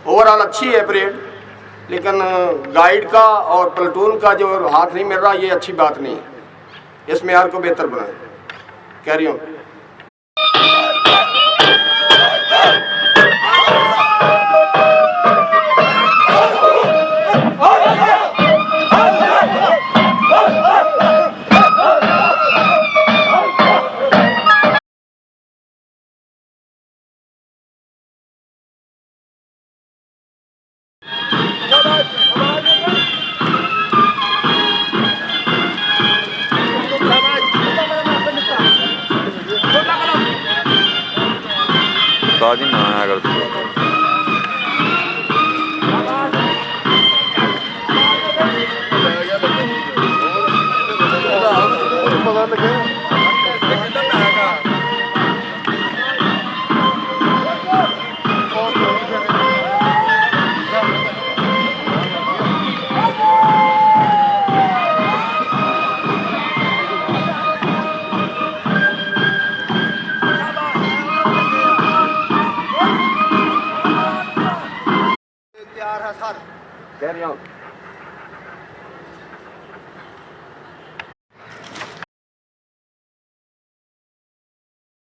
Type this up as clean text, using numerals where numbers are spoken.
Overall अच्छी है parade, लेकिन गाइड का और प्लेटून का जो हाथ नहीं मिल रहा, ये अच्छी बात नहीं है। इस मेयार को बेहतर बनाए। Carry on. उस्ताद जी ना आया कर पता लगे Carry on.